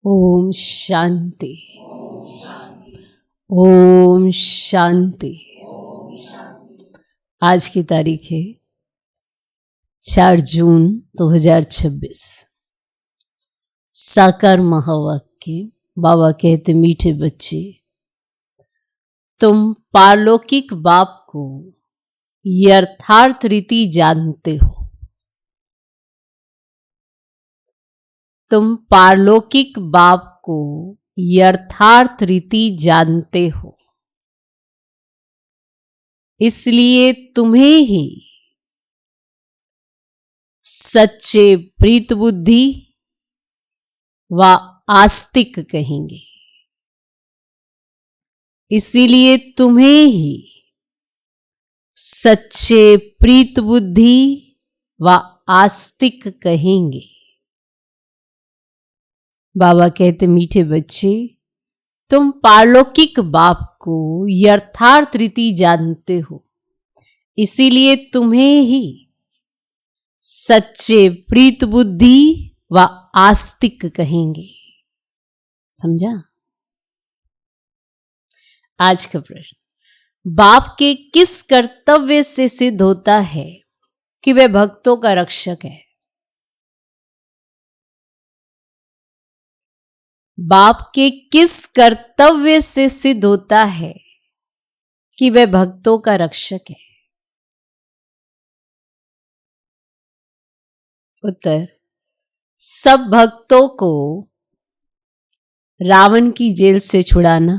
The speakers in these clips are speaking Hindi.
ओम शांति। ओम शांति। आज की तारीख है 4 जून 2026। साकार महावाक्य। बाबा कहते, मीठे बच्चे, तुम पारलौकिक बाप को यथार्थ रीति जानते हो। तुम पारलौकिक बाप को यथार्थ रीति जानते हो, इसलिए तुम्हें ही सच्चे प्रीत बुद्धि व आस्तिक कहेंगे। इसीलिए तुम्हें ही सच्चे प्रीत बुद्धि व आस्तिक कहेंगे। बाबा कहते, मीठे बच्चे, तुम पारलौकिक बाप को यथार्थ रीति जानते हो, इसीलिए तुम्हें ही सच्चे प्रीत बुद्धि व आस्तिक कहेंगे। समझा? आज का प्रश्न, बाप के किस कर्तव्य से सिद्ध होता है कि वह भक्तों का रक्षक है? बाप के किस कर्तव्य से सिद्ध होता है कि वह भक्तों का रक्षक है? उत्तर, सब भक्तों को रावण की जेल से छुड़ाना,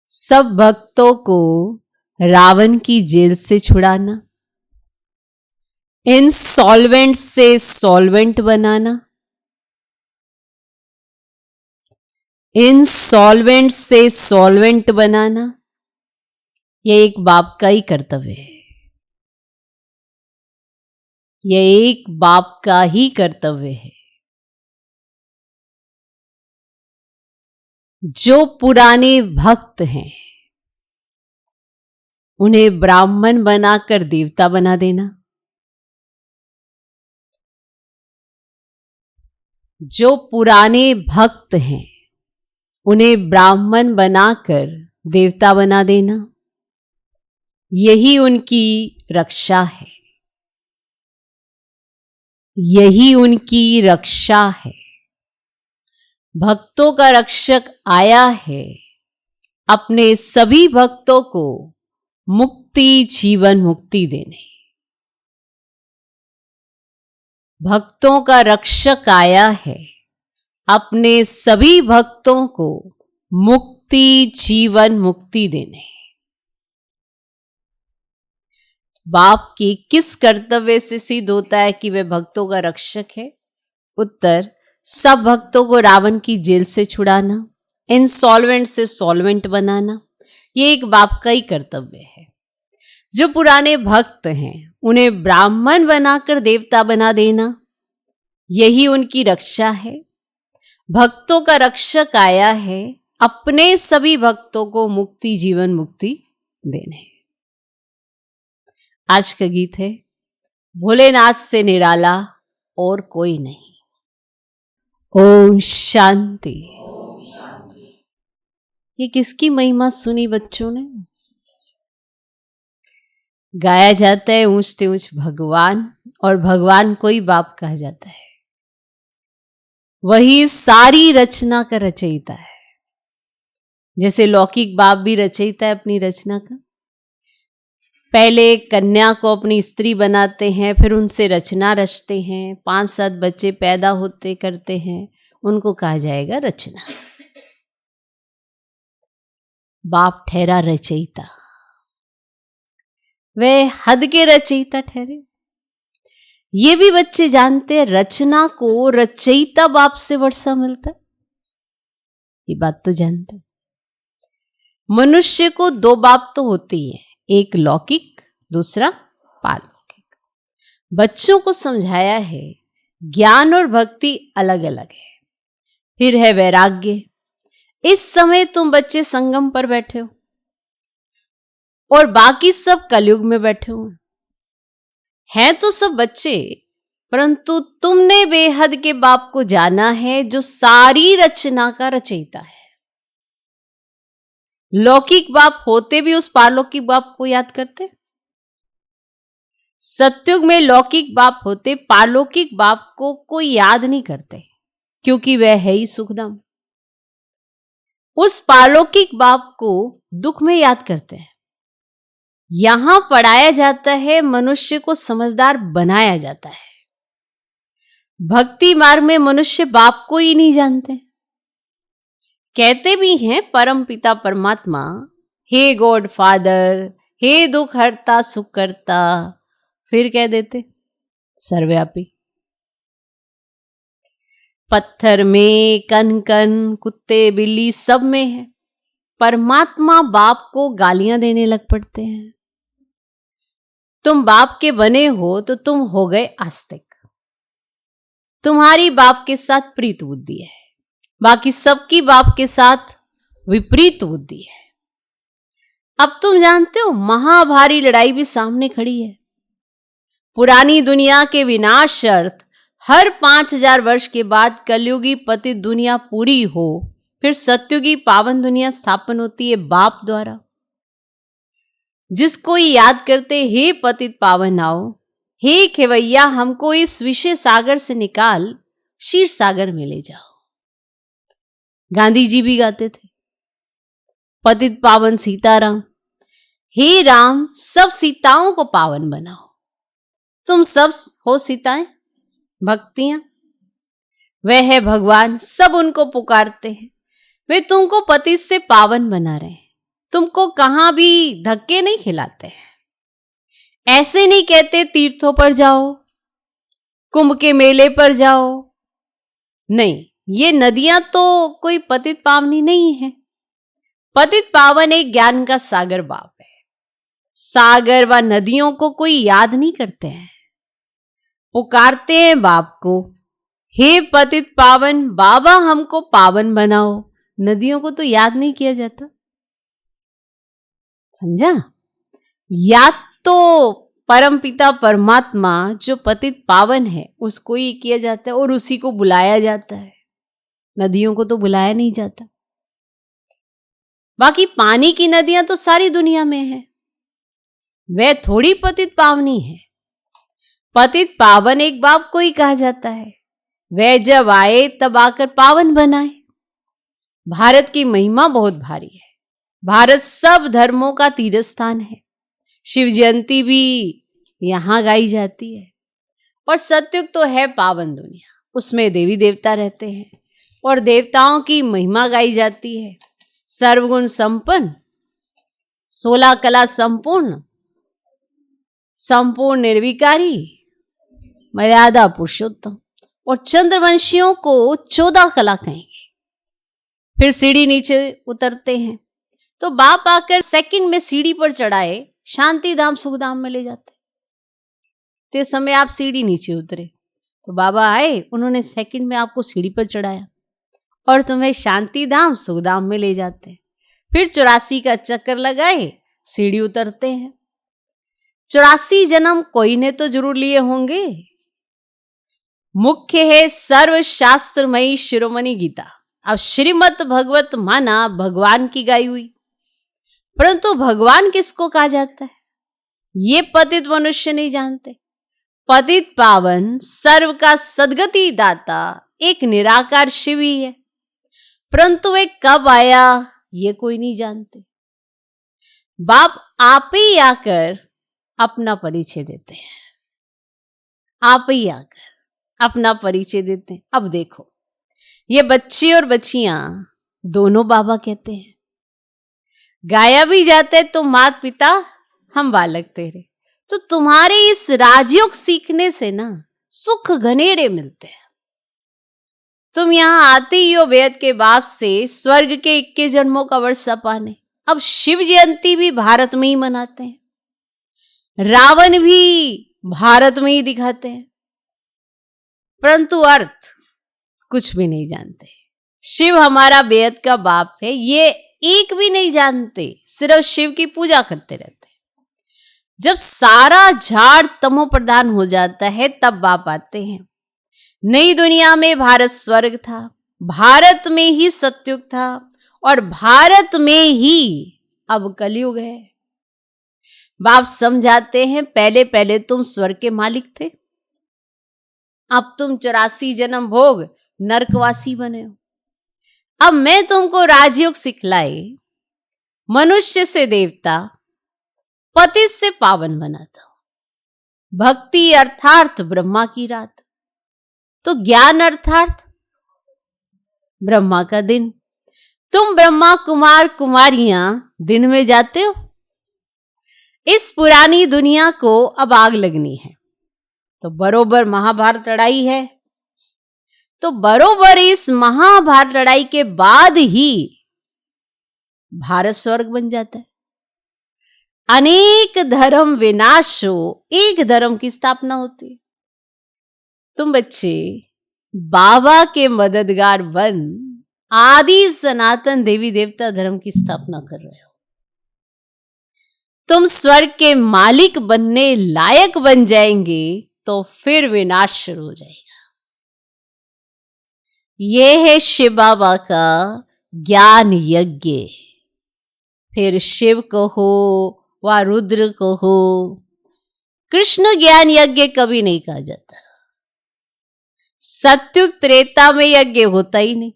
सब भक्तों को रावण की जेल से छुड़ाना, इनसॉल्वेंट से सॉल्वेंट बनाना, इनसॉल्वेंट से सॉल्वेंट बनाना, यह एक बाप का ही कर्तव्य है। यह एक बाप का ही कर्तव्य है। जो पुराने भक्त हैं, उन्हें ब्राह्मण बनाकर देवता बना देना। जो पुराने भक्त हैं, उन्हें ब्राह्मण बनाकर देवता बना देना, यही उनकी रक्षा है। यही उनकी रक्षा है। भक्तों का रक्षक आया है अपने सभी भक्तों को मुक्ति, जीवन मुक्ति देने। भक्तों का रक्षक आया है अपने सभी भक्तों को मुक्ति, जीवन मुक्ति देने। बाप के किस कर्तव्य से सिद्ध होता है कि वह भक्तों का रक्षक है? उत्तर, सब भक्तों को रावण की जेल से छुड़ाना, इनसॉल्वेंट से सॉल्वेंट बनाना, ये एक बाप का ही कर्तव्य है। जो पुराने भक्त हैं, उन्हें ब्राह्मण बनाकर देवता बना देना, यही उनकी रक्षा है। भक्तों का रक्षक आया है अपने सभी भक्तों को मुक्ति, जीवन मुक्ति देने। आज का गीत है, भोलेनाथ से निराला और कोई नहीं। ओम शांति। ये किसकी महिमा सुनी बच्चों ने? गाया जाता है ऊंचते ऊंच भगवान, और भगवान को ही बाप कहा जाता है। वही सारी रचना का रचयिता है। जैसे लौकिक बाप भी रचयिता है अपनी रचना का। पहले कन्या को अपनी स्त्री बनाते हैं, फिर उनसे रचना रचते हैं, 5-7 बच्चे पैदा होते करते हैं, उनको कहा जाएगा रचना। बाप ठहरा रचयिता, वह हद के रचयिता ठहरे। ये भी बच्चे जानते हैं रचना को रचयिता बाप से वर्षा मिलता है। ये बात तो जानते हैं। मनुष्य को 2 बाप तो होते ही हैं, एक लौकिक, दूसरा पारलौकिक। बच्चों को समझाया है ज्ञान और भक्ति अलग अलग है। फिर है वैराग्य। इस समय तुम बच्चे संगम पर बैठे हो और बाकी सब कलयुग में बैठे हुए हैं तो सब बच्चे, परंतु तुमने बेहद के बाप को जाना है जो सारी रचना का रचयिता है। लौकिक बाप होते भी उस पारलौकिक बाप को याद करते। सतयुग में लौकिक बाप होते पारलौकिक बाप को कोई याद नहीं करते, क्योंकि वह है ही सुखधाम। उस पारलौकिक बाप को दुख में याद करते हैं। यहां पढ़ाया जाता है, मनुष्य को समझदार बनाया जाता है। भक्ति मार्ग में मनुष्य बाप को ही नहीं जानते। कहते भी हैं परम पिता परमात्मा, हे गॉड फादर, हे दुख हरता सुख करता, फिर कह देते सर्वव्यापी। पत्थर में, कन कन, कुत्ते बिल्ली सब में है। परमात्मा बाप को गालियां देने लग पड़ते हैं। तुम बाप के बने हो तो तुम हो गए आस्तिक। तुम्हारी बाप के साथ प्रीत बुद्धि है, बाकी सबकी बाप के साथ विपरीत बुद्धि है। अब तुम जानते हो महाभारी लड़ाई भी सामने खड़ी है। पुरानी दुनिया के विनाश अर्थ हर 5000 वर्ष के बाद कलयुगी पतित दुनिया पूरी हो, फिर सत्युगी पावन दुनिया स्थापन होती है बाप द्वारा। जिसको याद करते, हे पतित पावन आओ, हे खेवैया हमको इस विषय सागर से निकाल क्षीर सागर में ले जाओ। गांधी जी भी गाते थे, पतित पावन सीताराम, हे राम सब सीताओं को पावन बनाओ। तुम सब हो सीताएं, भक्तियां, वह है भगवान, सब उनको पुकारते हैं। वे तुमको पति से पावन बना रहे हैं, तुमको कहां भी धक्के नहीं खिलाते हैं। ऐसे नहीं कहते तीर्थों पर जाओ, कुंभ के मेले पर जाओ, नहीं, ये नदियां तो कोई पतित पावनी नहीं है। पतित पावन एक ज्ञान का सागर बाप है। सागर व नदियों को कोई याद नहीं करते हैं, पुकारते हैं बाप को, हे पतित पावन बाबा हमको पावन बनाओ। नदियों को तो याद नहीं किया जाता, समझा? याद तो परम पिता परमात्मा जो पतित पावन है उसको ही किया जाता है और उसी को बुलाया जाता है। नदियों को तो बुलाया नहीं जाता। बाकी पानी की नदियां तो सारी दुनिया में है, वह थोड़ी पतित पावनी है। पतित पावन एक बाप को ही कहा जाता है। वह जब आए तब आकर पावन बनाए। भारत की महिमा बहुत भारी है। भारत सब धर्मों का तीर्थ स्थान है। शिव जयंती भी यहां गाई जाती है। और सतयुग तो है पावन दुनिया, उसमें देवी देवता रहते हैं और देवताओं की महिमा गाई जाती है। सर्वगुण संपन्न, 16 कला संपूर्ण, संपूर्ण निर्विकारी, मर्यादा पुरुषोत्तम। और चंद्रवंशियों को 14 कला कहेंगे। फिर सीढ़ी नीचे उतरते हैं तो बाप आकर सेकंड में सीढ़ी पर चढ़ाए शांति धाम सुखधाम में ले जाते। ते समय आप सीढ़ी नीचे उतरे तो बाबा आए, उन्होंने सेकंड में आपको सीढ़ी पर चढ़ाया और तुम्हें शांति धाम सुखधाम में ले जाते। फिर 84 का चक्कर लगाए, सीढ़ी उतरते हैं। 84 जन्म कोई ने तो जरूर लिए होंगे। मुख्य है सर्व शास्त्रमयी शिरोमणि गीता। अब श्रीमद् भगवत माना भगवान की गाई हुई, परंतु भगवान किसको कहा जाता है ये पतित मनुष्य नहीं जानते। पतित पावन सर्व का सदगति दाता एक निराकार शिव ही है, परंतु वे कब आया ये कोई नहीं जानते। बाप आप ही आकर अपना परिचय देते हैं, आप ही आकर अपना परिचय देते हैं। अब देखो, ये बच्चे और बच्चियां दोनों बाबा कहते हैं। गाया भी जाते तो मात पिता हम बालक तेरे। तो तुम्हारे इस राजयोग सीखने से ना सुख घनेरे मिलते हैं। तुम यहां आते ही हो वेद के बाप से स्वर्ग के 21 जन्मों का वर्षा पाने। अब शिव जयंती भी भारत में ही मनाते हैं, रावण भी भारत में ही दिखाते हैं, परंतु अर्थ कुछ भी नहीं जानते। शिव हमारा बेहद का बाप है ये एक भी नहीं जानते, सिर्फ शिव की पूजा करते रहते हैं। जब सारा झाड़ तमो प्रधान हो जाता है तब बाप आते हैं। नई दुनिया में भारत स्वर्ग था, भारत में ही सतयुग था और भारत में ही अब कलयुग है। बाप समझाते हैं पहले पहले तुम स्वर्ग के मालिक थे, अब तुम 84 जन्म भोग नरकवासी बने हो। अब मैं तुमको राजयोग सिखलाई, मनुष्य से देवता, पति से पावन बनाता हूं। भक्ति अर्थार्थ ब्रह्मा की रात, तो ज्ञान अर्थार्थ ब्रह्मा का दिन। तुम ब्रह्मा कुमार कुमारियां दिन में जाते हो। इस पुरानी दुनिया को अब आग लगनी है, तो बरोबर महाभारत लड़ाई है, तो बरोबर इस महाभारत लड़ाई के बाद ही भारत स्वर्ग बन जाता है। अनेक धर्म विनाश हो, एक धर्म की स्थापना होती है। तुम बच्चे बाबा के मददगार बन आदि सनातन देवी देवता धर्म की स्थापना कर रहे हो। तुम स्वर्ग के मालिक बनने लायक बन जाएंगे तो फिर विनाश शुरू हो जाएगा। यह है शिव बाबा का ज्ञान यज्ञ। फिर शिव को हो व रुद्र को हो, कृष्ण ज्ञान यज्ञ कभी नहीं कहा जाता। सत्युग त्रेता में यज्ञ होता ही नहीं।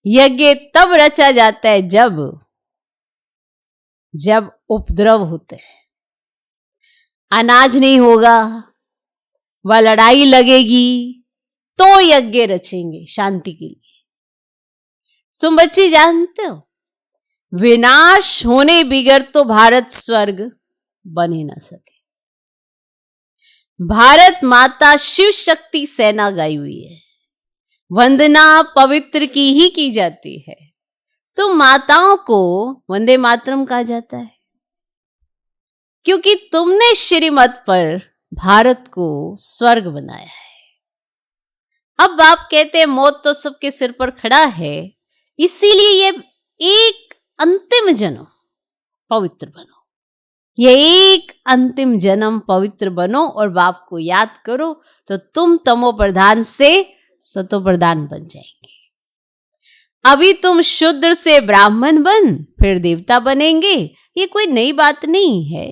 यज्ञ तब रचा जाता है जब उपद्रव होते हैं, अनाज नहीं होगा व लड़ाई लगेगी तो यज्ञ रचेंगे शांति के लिए। तुम बच्चे जानते हो विनाश होने बिगर तो भारत स्वर्ग बन ही ना सके। भारत माता शिव शक्ति सेना गाई हुई है, वंदना पवित्र की ही की जाती है, तो माताओं को वंदे मातरम कहा जाता है, क्योंकि तुमने श्रीमत पर भारत को स्वर्ग बनाया है। अब बाप कहते हैं मौत तो सबके सिर पर खड़ा है, इसीलिए ये एक अंतिम जन्म पवित्र बनो। ये एक अंतिम जन्म पवित्र बनो और बाप को याद करो, तो तुम तमो प्रधान से सतो प्रधान बन जाएंगे। अभी तुम शूद्र से ब्राह्मण बन फिर देवता बनेंगे, ये कोई नई बात नहीं है।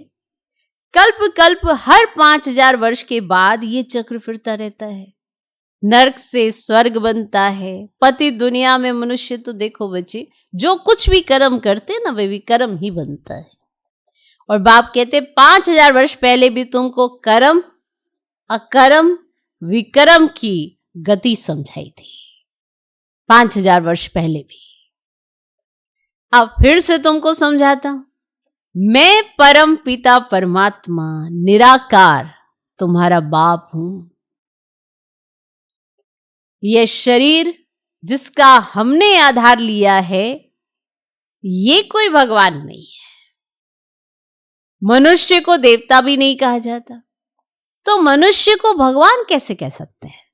कल्प कल्प हर 5000 वर्ष के बाद ये चक्र फिरता रहता है। नरक से स्वर्ग बनता है। पति दुनिया में मनुष्य तो देखो बच्चे, जो कुछ भी कर्म करते ना वे भी कर्म ही बनता है। और बाप कहते 5000 वर्ष पहले भी तुमको कर्म अकर्म विकर्म की गति समझाई थी, 5000 वर्ष पहले भी। अब फिर से तुमको समझाता हूं, मैं परम पिता परमात्मा निराकार तुम्हारा बाप हूं। यह शरीर जिसका हमने आधार लिया है ये कोई भगवान नहीं है। मनुष्य को देवता भी नहीं कहा जाता, तो मनुष्य को भगवान कैसे कह सकते हैं?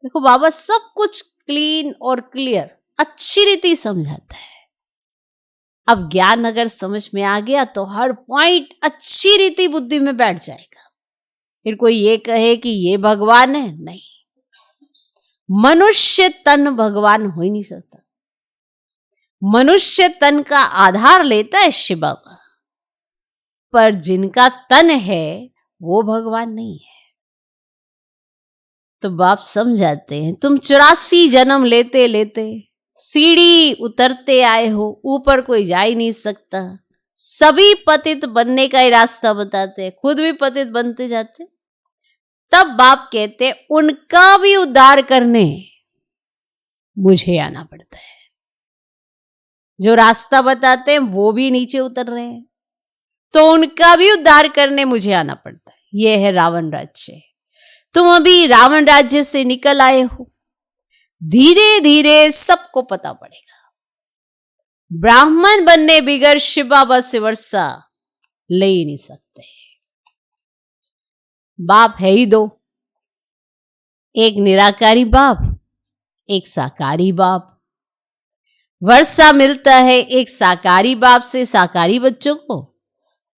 देखो बाबा सब कुछ क्लीन और क्लियर अच्छी रीति समझाता है। अब ज्ञान अगर समझ में आ गया तो हर पॉइंट अच्छी रीति बुद्धि में बैठ जाएगा। फिर कोई ये कहे कि ये भगवान है, नहीं, मनुष्य तन भगवान हो ही नहीं सकता। मनुष्य तन का आधार लेता है शिव बाबा, पर जिनका तन है वो भगवान नहीं है। तो बाप समझाते हैं तुम 84 जन्म लेते लेते सीढ़ी उतरते आए हो, ऊपर कोई जा ही नहीं सकता। सभी पतित बनने का ही रास्ता बताते हैं, खुद भी पतित बनते जाते। तब बाप कहते उनका भी उद्धार करने मुझे आना पड़ता है। जो रास्ता बताते हैं वो भी नीचे उतर रहे हैं, तो उनका भी उद्धार करने मुझे आना पड़ता है। यह है रावण राज्य। तुम अभी रावण राज्य से निकल आए हो, धीरे धीरे सबको पता पड़ेगा। ब्राह्मण बनने बिगर शिव बाबा से वर्षा ले ही नहीं सकते। बाप है ही दो, एक निराकारी बाप, एक साकारी बाप। वर्षा मिलता है एक साकारी बाप से साकारी बच्चों को,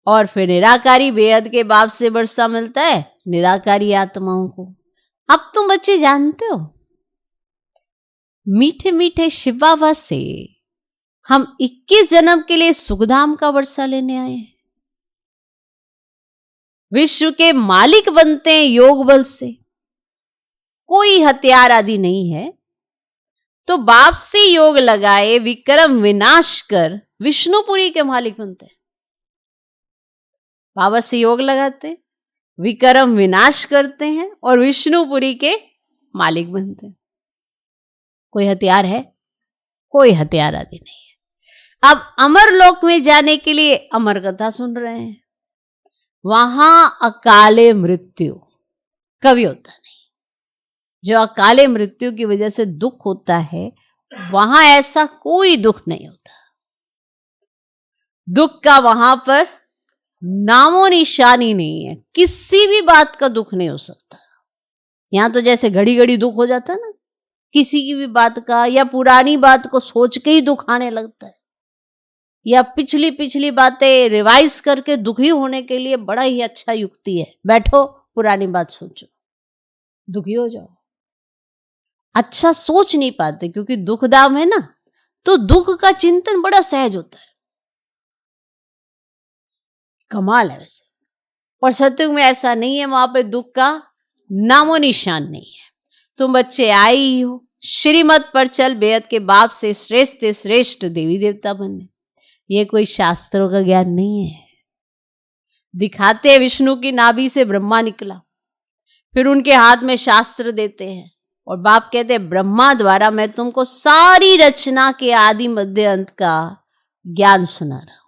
और फिर निराकारी बेहद के बाप से वर्षा मिलता है निराकारी आत्माओं को। अब तुम बच्चे जानते हो, मीठे मीठे शिव बाबा से हम 21 जन्म के लिए सुखधाम का वर्षा लेने आए हैं। विश्व के मालिक बनते हैं योग बल से, कोई हथियार आदि नहीं है। तो बाप से योग लगाए विक्रम विनाश कर विष्णुपुरी के मालिक बनते हैं। बाबा से योग लगाते, विक्रम विनाश करते हैं और विष्णुपुरी के मालिक बनते हैं। कोई हथियार है? कोई हथियार आदि नहीं है। अब अमर लोक में जाने के लिए अमर कथा सुन रहे हैं। वहां अकाले मृत्यु कभी होता नहीं। जो अकाले मृत्यु की वजह से दुख होता है, वहां ऐसा कोई दुख नहीं होता। दुख का वहां पर नामो निशान ही नहीं है। किसी भी बात का दुख नहीं हो सकता। यहां तो जैसे घड़ी घड़ी दुख हो जाता है ना, किसी की भी बात का, या पुरानी बात को सोच के ही दुख आने लगता है, या पिछली पिछली बातें रिवाइज करके दुखी होने के लिए बड़ा ही अच्छा युक्ति है। बैठो, पुरानी बात सोचो, दुखी हो जाओ। अच्छा सोच नहीं पाते क्योंकि दुख दाम है ना, तो दुख का चिंतन बड़ा सहज होता है। कमाल है वैसे। और सत्युग में ऐसा नहीं है, वहां पे दुख का नामो निशान नहीं है। तुम बच्चे आए ही हो श्रीमत पर चल बेहद के बाप से श्रेष्ठ श्रेष्ठ देवी देवता बनने। ये कोई शास्त्रों का ज्ञान नहीं है। दिखाते हैं विष्णु की नाभि से ब्रह्मा निकला, फिर उनके हाथ में शास्त्र देते हैं और बाप कहते हैं ब्रह्मा द्वारा मैं तुमको सारी रचना के आदि मध्य अंत का ज्ञान सुना रहा हूं।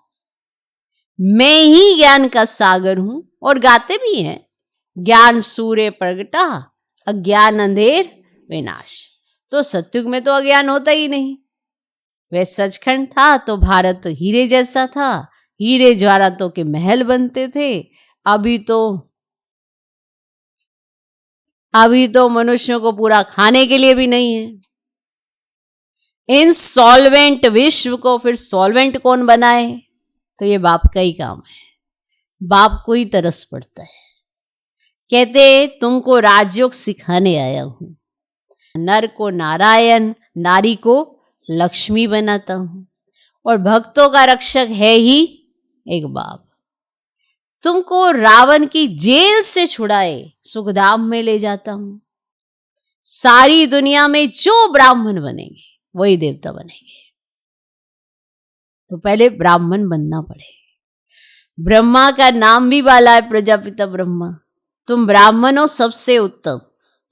मैं ही ज्ञान का सागर हूं। और गाते भी हैं, ज्ञान सूर्य प्रगटा अज्ञान अंधेर विनाश। तो सत्युग में तो अज्ञान होता ही नहीं। वह सचखंड था तो भारत तो हीरे जैसा था, हीरे ज्वारातों के महल बनते थे। अभी तो मनुष्यों को पूरा खाने के लिए भी नहीं है। इनसॉल्वेंट विश्व को फिर सॉल्वेंट कौन बनाए? तो ये बाप का ही काम है। बाप को ही तरस पड़ता है। कहते तुमको राजयोग सिखाने आया हूं। नर को नारायण, नारी को लक्ष्मी बनाता हूं, और भक्तों का रक्षक है ही एक बाप। तुमको रावण की जेल से छुड़ाए सुखधाम में ले जाता हूं। सारी दुनिया में जो ब्राह्मण बनेंगे वही देवता बनेंगे। तो पहले ब्राह्मण बनना पड़े। ब्रह्मा का नाम भी वाला है प्रजापिता ब्रह्मा। तुम ब्राह्मण हो सबसे उत्तम।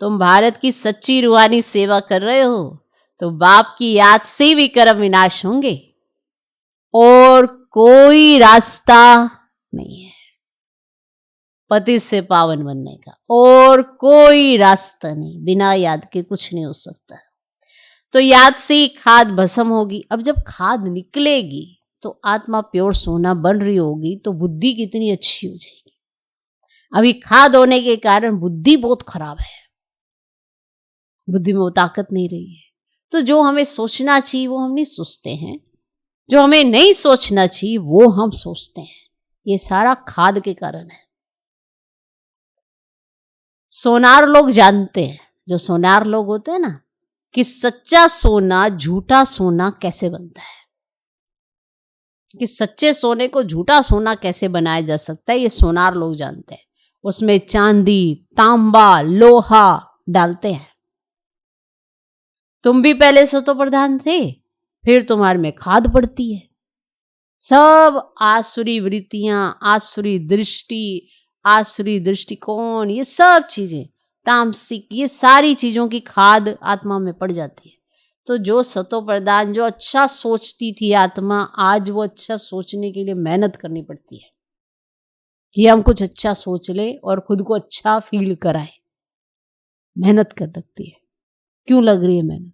तुम भारत की सच्ची रूहानी सेवा कर रहे हो, तो बाप की याद से भी कर्म विनाश होंगे और कोई रास्ता नहीं है पति से पावन बनने का। और कोई रास्ता नहीं, बिना याद के कुछ नहीं हो सकता। तो याद से ही खाद भस्म होगी। अब जब खाद निकलेगी तो आत्मा प्योर सोना बन रही होगी, तो बुद्धि कितनी अच्छी हो जाएगी। अभी खाद होने के कारण बुद्धि बहुत खराब है, बुद्धि में वो ताकत नहीं रही है। तो जो हमें सोचना चाहिए वो हम नहीं सोचते हैं, जो हमें नहीं सोचना चाहिए वो हम सोचते हैं। ये सारा खाद के कारण है। सोनार लोग जानते हैं, जो सोनार लोग होते हैं ना, कि सच्चा सोना झूठा सोना कैसे बनता है, कि सच्चे सोने को झूठा सोना कैसे बनाया जा सकता है, ये सोनार लोग जानते हैं। उसमें चांदी, तांबा, लोहा डालते हैं। तुम भी पहले सतो प्रधान थे, फिर तुम्हारे में खाद पड़ती है। सब आसुरी वृत्तियां, आसुरी दृष्टि, आसुरी दृष्टिकोण, ये सब चीजें तामसिक, ये सारी चीजों की खाद आत्मा में पड़ जाती है। तो जो सतो प्रधान, जो अच्छा सोचती थी आत्मा, आज वो अच्छा सोचने के लिए मेहनत करनी पड़ती है कि हम कुछ अच्छा सोच ले और खुद को अच्छा फील कराए। मेहनत कर लगती है। क्यों लग रही है मेहनत?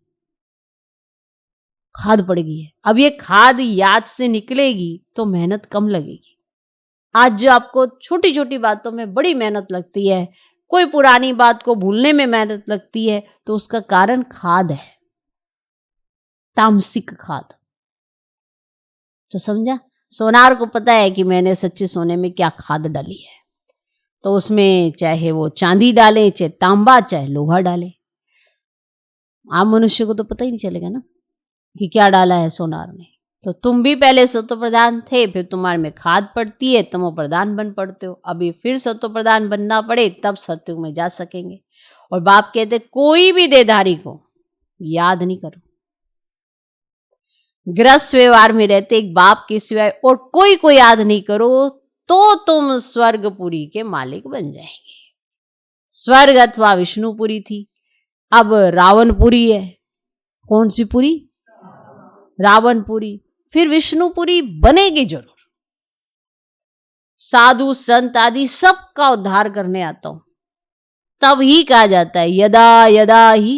खाद पड़ गई है। अब ये खाद याद से निकलेगी तो मेहनत कम लगेगी। आज जो आपको छोटी छोटी बातों में बड़ी मेहनत लगती है, कोई पुरानी बात को भूलने में मेहनत लगती है, तो उसका कारण खाद है, तामसिक खाद। तो समझा? सोनार को पता है कि मैंने सच्चे सोने में क्या खाद डाली है, तो उसमें चाहे वो चांदी डाले, चाहे तांबा, चाहे लोहा डाले, आम मनुष्य को तो पता ही नहीं चलेगा ना कि क्या डाला है सोनार ने। तो तुम भी पहले सत्व प्रधान थे, फिर तुम्हारे में खाद पड़ती है, तमो प्रधान बन पड़ते हो। अभी फिर सत्व प्रधान बनना पड़े तब सत्युग में जा सकेंगे। और बाप कहते कोई भी देहधारी को याद नहीं करो। गृहस्थ व्यवहार में रहते एक बाप के सिवाय और कोई को याद नहीं करो तो तुम स्वर्गपुरी के मालिक बन जाएंगे। स्वर्ग अथवा विष्णुपुरी थी, अब रावणपुरी है। कौन सी पुरी? रावणपुरी। फिर विष्णुपुरी बनेगी जरूर। साधु संत आदि सबका उद्धार करने आता हूं, तब ही कहा जाता है यदा यदा ही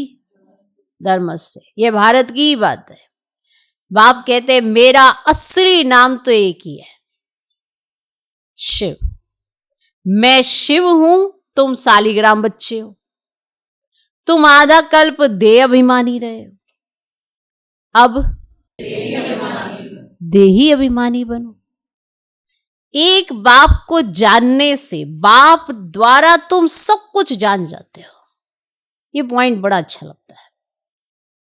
धर्मस्य। ये भारत की ही बात है। बाप कहते मेरा असली नाम तो एक ही है, शिव। मैं शिव हूं, तुम सालिग्राम बच्चे हो। तुम आधा कल्प देह अभिमानी रहे हो, अब देही अभिमानी बनो। एक बाप को जानने से बाप द्वारा तुम सब कुछ जान जाते हो। ये पॉइंट बड़ा अच्छा लगता है।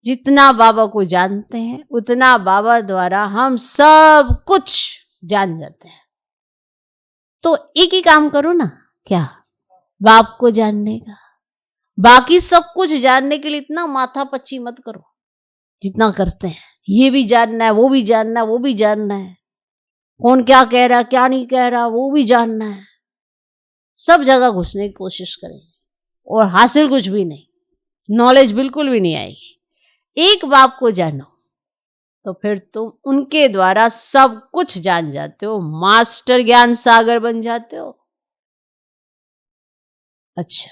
जितना बाबा को जानते हैं उतना बाबा द्वारा हम सब कुछ जान जाते हैं। तो एक ही काम करो ना, क्या? बाप को जानने का। बाकी सब कुछ जानने के लिए इतना माथा पच्ची मत करो जितना करते हैं। ये भी जानना है, वो भी जानना है, वो भी जानना है, कौन क्या कह रहा क्या नहीं कह रहा वो भी जानना है। सब जगह घुसने की कोशिश करेंगे और हासिल कुछ भी नहीं, नॉलेज बिल्कुल भी नहीं आएगी। एक बाप को जानो तो फिर तुम उनके द्वारा सब कुछ जान जाते हो, मास्टर ज्ञान सागर बन जाते हो। अच्छा,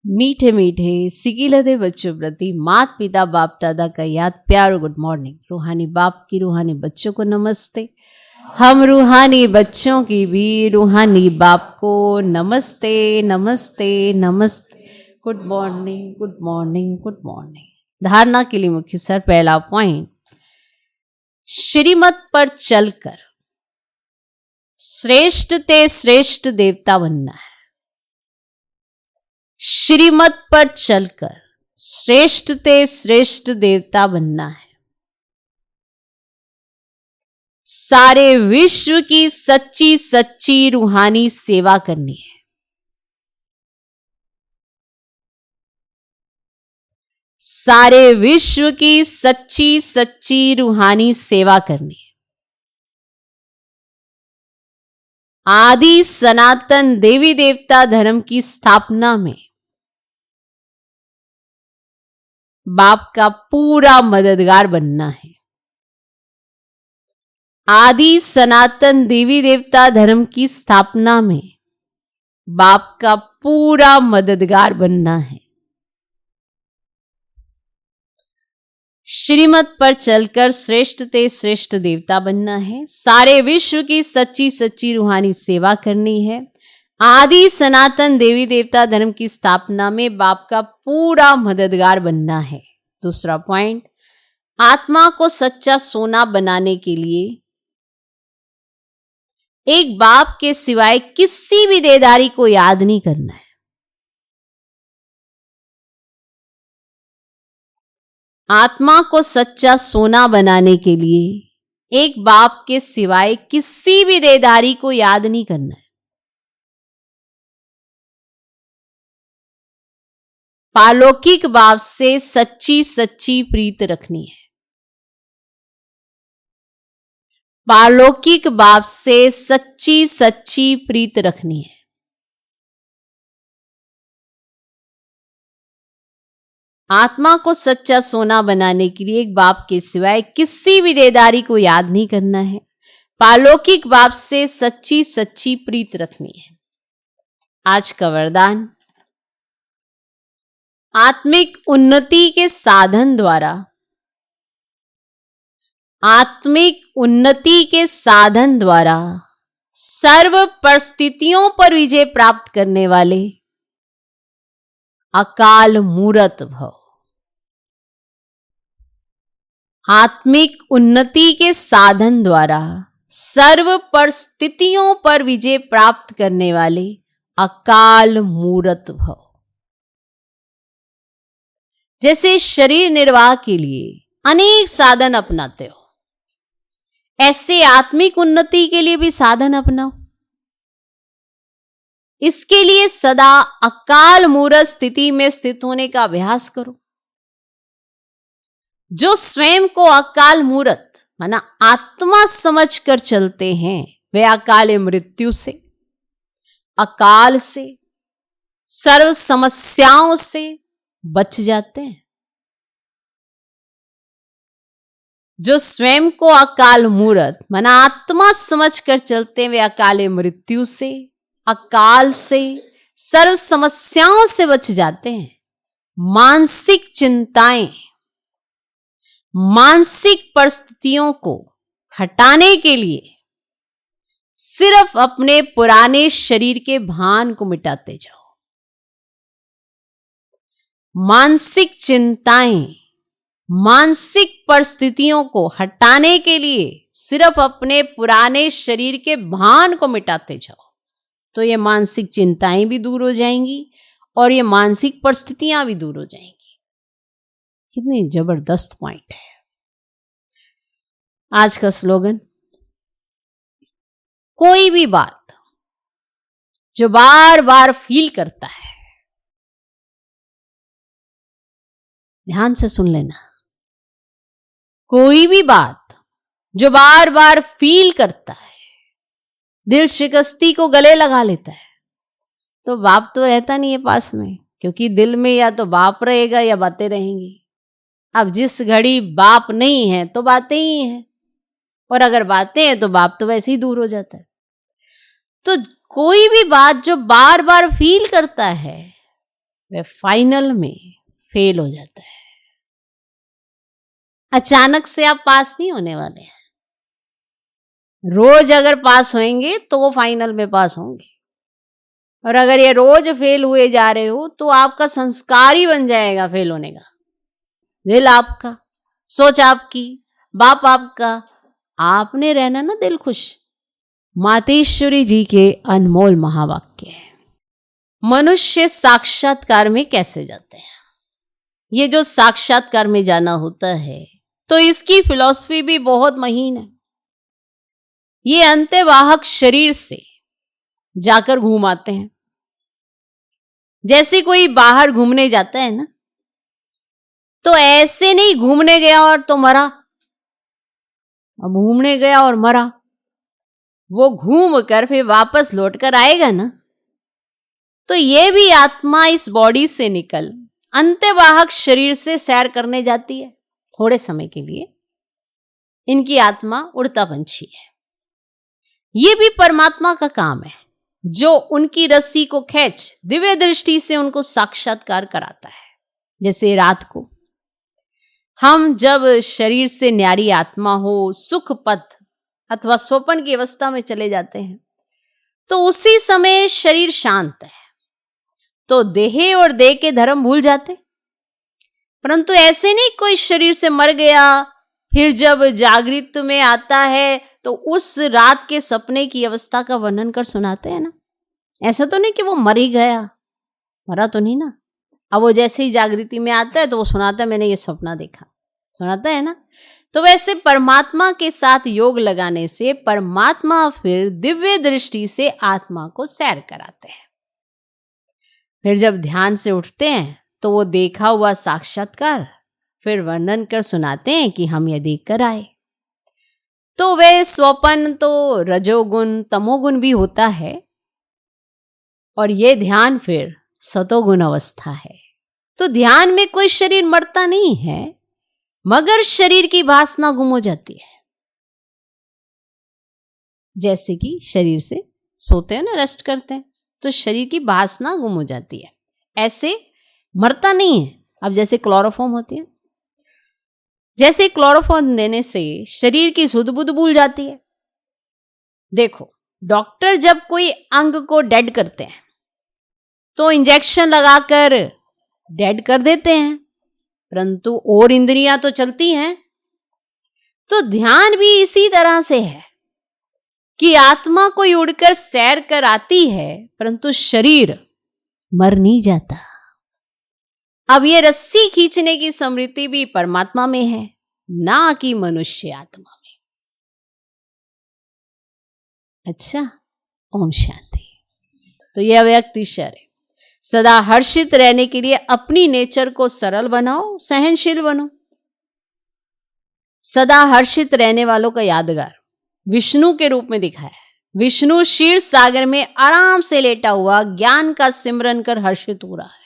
मीठे मीठे सिकिलदे बच्चों प्रति माता पिता बाप दादा का याद प्यार और गुड मॉर्निंग। रूहानी बाप की रूहानी बच्चों को नमस्ते। हम रूहानी बच्चों की भी रूहानी बाप को नमस्ते नमस्ते नमस्ते। Good morning good morning good morning. धारणा के लिए मुख्य सर पहला पॉइंट, श्रीमत पर चलकर श्रेष्ठ ते श्रेष्ठ देवता बनना है। श्रीमत पर चलकर श्रेष्ठ ते श्रेष्ठ देवता बनना है। सारे विश्व की सच्ची सच्ची रूहानी सेवा करनी है। सारे विश्व की सच्ची सच्ची रूहानी सेवा करनी है। आदि सनातन देवी देवता धर्म की स्थापना में बाप का पूरा मददगार बनना है। आदि सनातन देवी देवता धर्म की स्थापना में बाप का पूरा मददगार बनना है। श्रीमत पर चलकर श्रेष्ठ ते श्रेष्ठ देवता बनना है। सारे विश्व की सच्ची सच्ची रूहानी सेवा करनी है। आदि सनातन देवी देवता धर्म की स्थापना में बाप का पूरा मददगार बनना है। दूसरा पॉइंट, आत्मा को सच्चा सोना बनाने के लिए एक बाप के सिवाय किसी भी देहधारी को याद नहीं करना है। आत्मा को सच्चा सोना बनाने के लिए एक बाप के सिवाय किसी भी देहधारी को याद नहीं करना है। पालौकिक बाप से सच्ची सच्ची प्रीत रखनी है। पालौकिक बाप से सच्ची सच्ची प्रीत रखनी है। आत्मा को सच्चा सोना बनाने के लिए एक बाप के सिवाय किसी भी देहधारी को याद नहीं करना है। पालौकिक बाप से सच्ची सच्ची प्रीत रखनी है। आज का वरदान, आत्मिक उन्नति के साधन द्वारा, आत्मिक उन्नति के साधन द्वारा सर्व परिस्थितियों पर विजय प्राप्त करने वाले अकाल मूरत भव। आत्मिक उन्नति के साधन द्वारा सर्व परिस्थितियों पर विजय प्राप्त करने वाले अकाल मूर्त भव। जैसे शरीर निर्वाह के लिए अनेक साधन अपनाते हो, ऐसे आत्मिक उन्नति के लिए भी साधन अपनाओ। इसके लिए सदा अकाल मूर्त स्थिति में स्थित होने का अभ्यास करो। जो स्वयं को अकाल मूर्त माना आत्मा समझकर चलते हैं, वे अकाल मृत्यु से, अकाल से, सर्व समस्याओं से बच जाते हैं। जो स्वयं को अकाल मूर्त माना आत्मा समझकर चलते हैं, वे अकाल मृत्यु से, अकाल से, सर्व समस्याओं से बच जाते हैं। मानसिक चिंताएं, मानसिक परिस्थितियों को हटाने के लिए सिर्फ अपने पुराने शरीर के भान को मिटाते जाओ। मानसिक चिंताएं, मानसिक परिस्थितियों को हटाने के लिए सिर्फ अपने पुराने शरीर के भान को मिटाते जाओ, तो ये मानसिक चिंताएं भी दूर हो जाएंगी और ये मानसिक परिस्थितियां भी दूर हो जाएंगी। कितनी जबरदस्त पॉइंट है आज का स्लोगन। कोई भी बात जो बार बार फील करता है, ध्यान से सुन लेना, कोई भी बात जो बार बार फील करता है, दिल शिकस्ती को गले लगा लेता है, तो बाप तो रहता नहीं है पास में, क्योंकि दिल में या तो बाप रहेगा या बातें रहेंगी। अब जिस घड़ी बाप नहीं है तो बातें ही हैं, और अगर बातें हैं तो बाप तो वैसे ही दूर हो जाता है। तो कोई भी बात जो बार बार फील करता है, वह फाइनल में फेल हो जाता है। अचानक से आप पास नहीं होने वाले हैं। रोज अगर पास होंगे तो वो फाइनल में पास होंगे, और अगर ये रोज फेल हुए जा रहे हो तो आपका संस्कार ही बन जाएगा फेल होने का। दिल आपका, सोच आपकी, बाप आपका, आपने रहना ना दिल खुश। मातेश्वरी जी के अनमोल महावाक्य है। मनुष्य साक्षात्कार में कैसे जाते हैं? ये जो साक्षात्कार में जाना होता है, तो इसकी फिलॉसफी भी बहुत महीन है। ये अंत्यवाहक शरीर से जाकर घूम आते हैं। जैसे कोई बाहर घूमने जाता है ना, तो ऐसे नहीं घूमने गया और तो मरा, अब घूमने गया और मरा, वो घूम कर फिर वापस लौट कर आएगा ना। तो ये भी आत्मा इस बॉडी से निकल अंत्यवाहक शरीर से सैर करने जाती है थोड़े समय के लिए। इनकी आत्मा उड़ता पंछी है। ये भी परमात्मा का काम है, जो उनकी रस्सी को खींच दिव्य दृष्टि से उनको साक्षात्कार कराता है। जैसे रात को हम जब शरीर से न्यारी आत्मा हो सुख पथ अथवा स्वप्न की अवस्था में चले जाते हैं, तो उसी समय शरीर शांत है, तो देह और देह के धर्म भूल जाते। परंतु ऐसे नहीं कोई शरीर से मर गया फिर जब जागृत में आता है तो उस रात के सपने की अवस्था का वर्णन कर सुनाते हैं ना। ऐसा तो नहीं कि वो मर ही गया, मरा तो नहीं ना। अब वो जैसे ही जागृति में आता है तो वो सुनाता है मैंने ये सपना देखा, सुनाता है ना। तो वैसे परमात्मा के साथ योग लगाने से परमात्मा फिर दिव्य दृष्टि से आत्मा को सैर कराते हैं। फिर जब ध्यान से उठते हैं तो वो देखा हुआ साक्षात्कार फिर वर्णन कर सुनाते हैं कि हम ये देख कर आए। तो वे स्वप्न तो रजोगुण तमोगुण भी होता है, और ये ध्यान फिर सतोगुण अवस्था है। तो ध्यान में कोई शरीर मरता नहीं है, मगर शरीर की वासना गुम हो जाती है। जैसे कि शरीर से सोते हैं ना, रेस्ट करते हैं, तो शरीर की वासना गुम हो जाती है। ऐसे मरता नहीं है। अब जैसे क्लोरोफॉर्म होती है, जैसे क्लोरोफॉर्म देने से शरीर की सुध बुध भूल जाती है। देखो, डॉक्टर जब कोई अंग को डेड करते हैं तो इंजेक्शन लगाकर डेड कर देते हैं, परंतु और इंद्रियां तो चलती हैं। तो ध्यान भी इसी तरह से है। कि आत्मा कोई उड़कर सैर कर आती है, परंतु शरीर मर नहीं जाता। अब ये रस्सी खींचने की स्मृति भी परमात्मा में है, ना कि मनुष्य आत्मा में। अच्छा, ओम शांति। तो यह अव्यक्त ईश्वर है। सदा हर्षित रहने के लिए अपनी नेचर को सरल बनाओ, सहनशील बनो। सदा हर्षित रहने वालों का यादगार विष्णु के रूप में दिखाया है। विष्णु क्षीर सागर में आराम से लेटा हुआ ज्ञान का सिमरन कर हर्षित हो रहा है।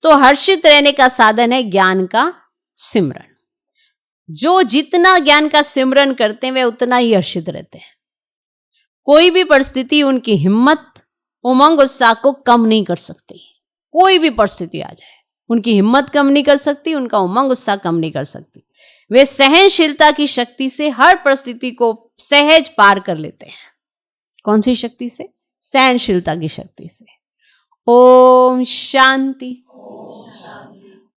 तो हर्षित रहने का साधन है ज्ञान का सिमरन। जो जितना ज्ञान का सिमरन करते हैं वे उतना ही हर्षित रहते हैं। कोई भी परिस्थिति उनकी हिम्मत, उमंग, उत्साह को कम नहीं कर सकती। कोई भी परिस्थिति आ जाए, उनकी हिम्मत कम नहीं कर सकती, उनका उमंग उत्साह कम नहीं कर सकती। वे सहनशीलता की शक्ति से हर परिस्थिति को सहज पार कर लेते हैं। कौन सी शक्ति से? सहनशीलता की शक्ति से। ओम शांति।